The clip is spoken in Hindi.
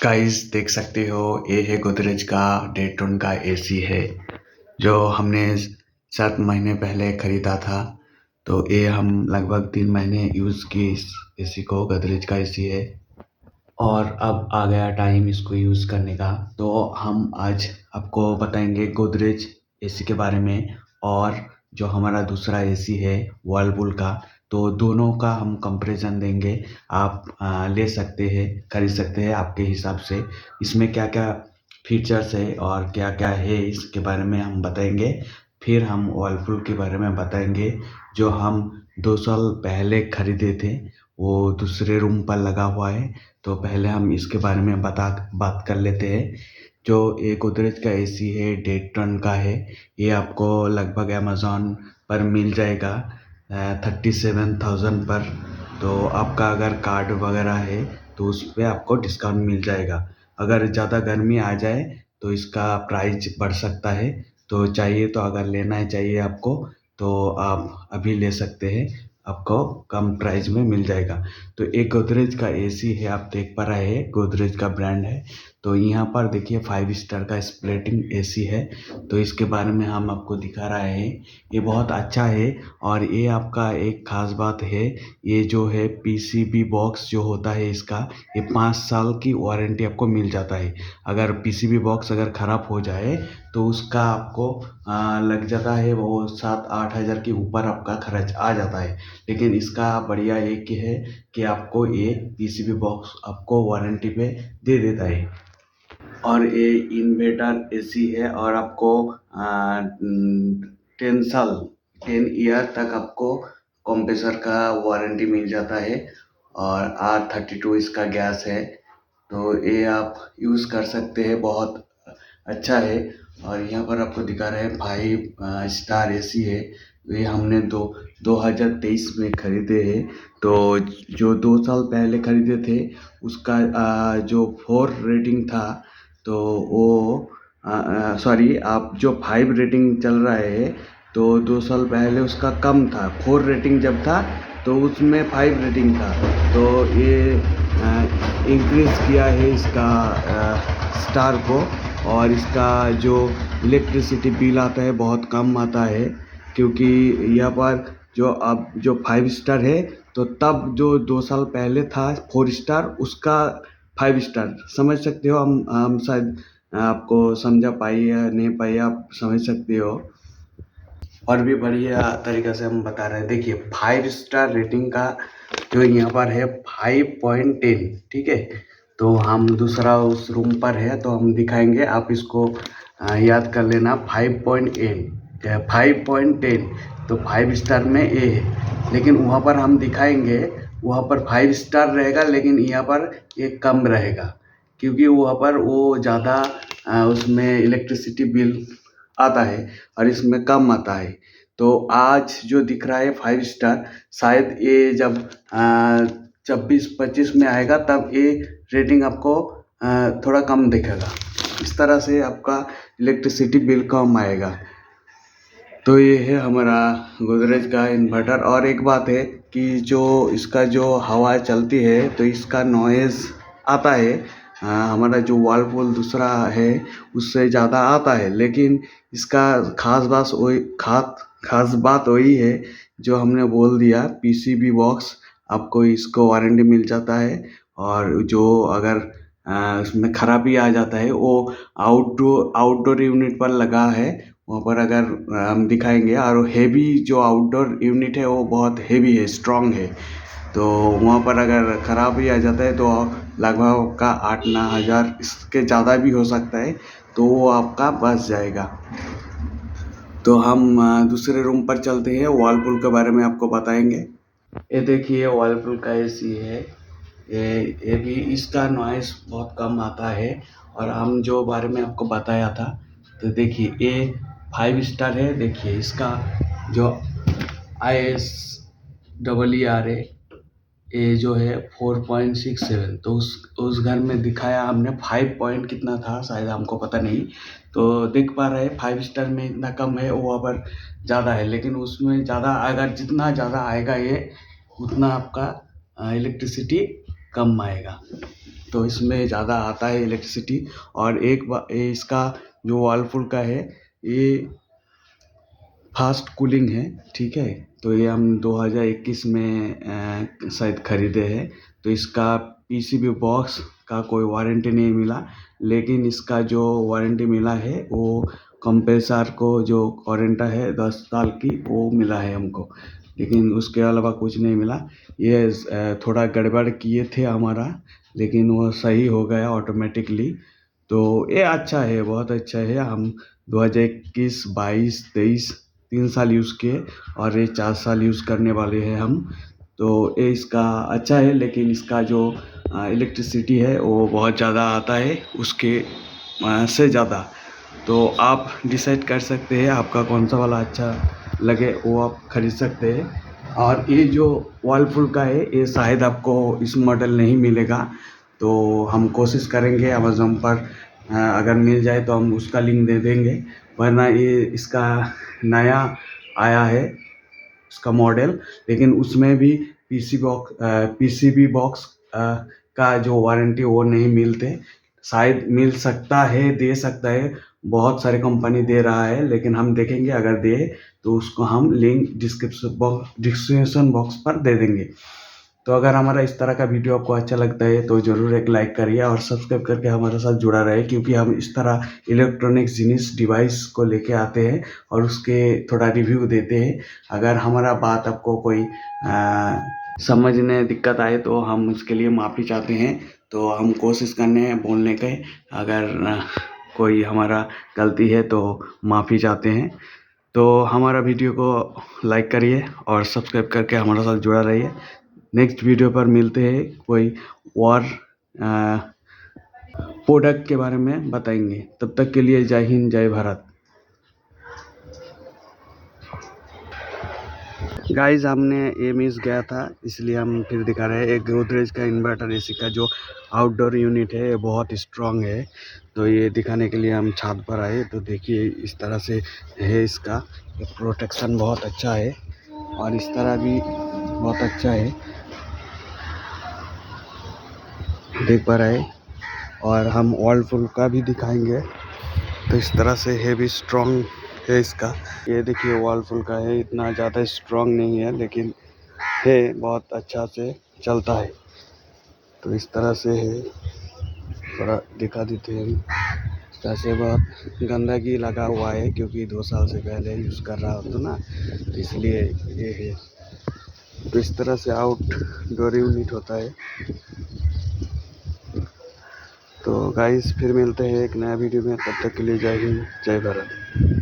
गाइस देख सकते हो, ये है गोदरेज का डेटन का एसी है जो हमने 7 महीने पहले ख़रीदा था। तो ये हम लगभग 3 महीने यूज़ किए इस एसी को। गोदरेज का एसी है और अब आ गया टाइम इसको यूज़ करने का। तो हम आज आपको बताएंगे गोदरेज एसी के बारे में और जो हमारा दूसरा एसी है वर्लपूल का। तो दोनों का हम कंपैरिजन देंगे। आप ले सकते हैं, खरीद सकते हैं आपके हिसाब से। इसमें क्या क्या फीचर्स है और क्या क्या है इसके बारे में हम बताएंगे। फिर हम वर्लपूल के बारे में बताएंगे जो हम 2 साल पहले खरीदे थे, वो दूसरे रूम पर लगा हुआ है। तो पहले हम इसके बारे में बात कर लेते हैं। जो ये गोदरेज का एसी है 1.5 टन का है। ये आपको लगभग अमेज़न पर मिल जाएगा 37,000 पर। तो आपका अगर कार्ड वगैरह है तो उस पे आपको डिस्काउंट मिल जाएगा। अगर ज़्यादा गर्मी आ जाए तो इसका प्राइस बढ़ सकता है। तो चाहिए तो अगर लेना है चाहिए आपको तो आप अभी ले सकते हैं, आपको कम प्राइस में मिल जाएगा। तो एक गोदरेज का एसी है, आप देख पा रहे हैं गोदरेज का ब्रांड है। तो यहाँ पर देखिए 5 स्टार का स्प्लिटिंग एसी है। तो इसके बारे में हम आपको दिखा रहे हैं, ये बहुत अच्छा है। और ये आपका एक ख़ास बात है, ये जो है पीसीबी बॉक्स जो होता है इसका, ये 5 साल की वारंटी आपको मिल जाता है। अगर पीसीबी बॉक्स अगर ख़राब हो जाए तो उसका आपको लग जाता है वो 7-8 हज़ार के ऊपर आपका खर्च आ जाता है। लेकिन इसका बढ़िया एक है कि आपको ये पीसीबी बॉक्स आपको वारंटी पे दे देता है। और ये इन्वर्टर एसी है और आपको 10 ईयर तक आपको कंप्रेसर का वारंटी मिल जाता है। और R32 इसका गैस है। तो ये आप यूज़ कर सकते हैं, बहुत अच्छा है। और यहाँ पर आपको दिखा रहे हैं 5 स्टार एसी है। ये हमने 2023 में ख़रीदे हैं। तो जो 2 साल पहले ख़रीदे थे उसका जो 4 रेटिंग था, तो वो सॉरी, आप जो 5 रेटिंग चल रहा है तो 2 साल पहले उसका कम था। 4 रेटिंग जब था तो उसमें 5 रेटिंग था। तो ये इंक्रीज़ किया है इसका स्टार को। और इसका जो इलेक्ट्रिसिटी बिल आता है बहुत कम आता है, क्योंकि यहाँ पर जो अब जो 5 स्टार है तो तब जो 2 साल पहले था 4 स्टार, उसका 5 स्टार समझ सकते हो। हम शायद आपको समझा पाई या नहीं पाई, आप समझ सकते हो। और भी बढ़िया तरीक़े से हम बता रहे हैं। देखिए 5 स्टार रेटिंग का जो यहाँ पर है 5.10, ठीक है। तो हम दूसरा उस रूम पर है तो हम दिखाएंगे, आप इसको याद कर लेना। 5.10 तो 5 स्टार में ए है, लेकिन वहाँ पर हम दिखाएंगे वहाँ पर 5 स्टार रहेगा, लेकिन यहाँ पर ये कम रहेगा, क्योंकि वहाँ पर वो ज़्यादा उसमें इलेक्ट्रिसिटी बिल आता है और इसमें कम आता है। तो आज जो दिख रहा है 5 स्टार, शायद ये जब 24-25 में आएगा तब ये रेटिंग आपको थोड़ा कम दिखेगा। इस तरह से आपका इलेक्ट्रिसिटी बिल कम आएगा। तो ये है हमारा गोदरेज का इन्वर्टर। और एक बात है कि जो इसका जो हवा चलती है तो इसका नॉइज़ आता है, हमारा जो वर्लपूल दूसरा है उससे ज़्यादा आता है। लेकिन इसका खास बात वही है जो हमने बोल दिया, पीसीबी बॉक्स आपको इसको वारंटी मिल जाता है। और जो अगर उसमें ख़राबी आ जाता है वो आउटडोर यूनिट पर लगा है, वहाँ पर अगर हम दिखाएंगे। और हेवी जो आउटडोर यूनिट है वो बहुत हेवी है, स्ट्रॉन्ग है। तो वहाँ पर अगर ख़राब ही आ जाता है तो लगभग का 8-9 हज़ार, इसके ज़्यादा भी हो सकता है, तो वो आपका बच जाएगा। तो हम दूसरे रूम पर चलते हैं, वर्लपूल के बारे में आपको बताएंगे। ये देखिए वर्लपूल का एसी है। ये भी इसका नॉइज़ बहुत कम आता है। और हम जो बारे में आपको बताया था, तो देखिए ये 5 स्टार है। देखिए इसका जो ISEER है, ये जो है 4.67। तो उस घर में दिखाया हमने 5 पॉइंट कितना था, शायद हमको पता नहीं। तो देख पा रहे हैं 5 स्टार में इतना कम है, वहाँ पर ज़्यादा है। लेकिन उसमें ज़्यादा, अगर जितना ज़्यादा आएगा ये उतना आपका इलेक्ट्रिसिटी कम आएगा। तो इसमें ज़्यादा आता है इलेक्ट्रिसिटी। और इसका जो वर्लपुल का है ये फास्ट कूलिंग है, ठीक है। तो ये हम 2021 में शायद खरीदे हैं। तो इसका पीसीबी बॉक्स का कोई वारंटी नहीं मिला, लेकिन इसका जो वारंटी मिला है वो कंप्रेसर को जो वारंटी है 10 साल की वो मिला है हमको, लेकिन उसके अलावा कुछ नहीं मिला। ये थोड़ा गड़बड़ किए थे हमारा, लेकिन वो सही हो गया ऑटोमेटिकली। तो ये अच्छा है, बहुत अच्छा है। हम 2021, 22, 23 3 साल यूज़ किए और ये 4 साल यूज़ करने वाले हैं हम। तो ये इसका अच्छा है, लेकिन इसका जो इलेक्ट्रिसिटी है वो बहुत ज़्यादा आता है उसके से ज़्यादा। तो आप डिसाइड कर सकते हैं आपका कौन सा वाला अच्छा लगे, वो आप खरीद सकते हैं। और ये जो वर्लपुल का है ये शायद आपको इस मॉडल नहीं मिलेगा, तो हम कोशिश करेंगे अमेज़न पर अगर मिल जाए तो हम उसका लिंक दे देंगे, वरना ये इसका नया आया है इसका मॉडल, लेकिन उसमें भी पीसीबी बॉक्स का जो वारंटी वो नहीं मिलते। शायद मिल सकता है, दे सकता है, बहुत सारे कंपनी दे रहा है, लेकिन हम देखेंगे अगर दे तो उसको हम लिंक डिस्क्रिप्शन बॉक्स पर दे देंगे। तो अगर हमारा इस तरह का वीडियो आपको अच्छा लगता है तो ज़रूर एक लाइक करिए और सब्सक्राइब करके हमारे साथ जुड़ा रहे, क्योंकि हम इस तरह इलेक्ट्रॉनिक्स जिनिस डिवाइस को लेके आते हैं और उसके थोड़ा रिव्यू देते हैं। अगर हमारा बात आपको कोई समझने दिक्कत आए तो हम उसके लिए माफ़ी चाहते हैं। तो हम कोशिश करने हैं बोलने के, अगर कोई हमारा गलती है तो माफ़ी चाहते हैं। तो हमारा वीडियो को लाइक करिए और सब्सक्राइब करके हमारे साथ जुड़ा रहिए। नेक्स्ट वीडियो पर मिलते हैं, कोई और प्रोडक्ट के बारे में बताएंगे। तब तक के लिए जय हिंद, जय भारत। गाइस, हमने ये मिस गया था इसलिए हम फिर दिखा रहे हैं। एक गोदरेज का इन्वर्टर एसी का जो आउटडोर यूनिट है ये बहुत स्ट्रॉन्ग है, तो ये दिखाने के लिए हम छत पर आए। तो देखिए इस तरह से है, इसका प्रोटेक्शन बहुत अच्छा है और इस तरह भी बहुत अच्छा है, देख पा रहे हैं। और हम वर्लपुल का भी दिखाएंगे। तो इस तरह से है, भी स्ट्रॉन्ग है इसका। ये देखिए वर्लपुल का है, इतना ज़्यादा स्ट्रॉन्ग नहीं है लेकिन है, बहुत अच्छा से चलता है। तो इस तरह से है, थोड़ा दिखा देते हैं। इस तरह से बहुत गंदगी लगा हुआ है क्योंकि 2 साल से पहले यूज़ कर रहा था ना, तो इसलिए ये है। तो इस तरह से आउटडोर यूनिट होता है। तो गाइस फिर मिलते हैं एक नया वीडियो में, तब तक के लिए जय हिंद, जय भारत।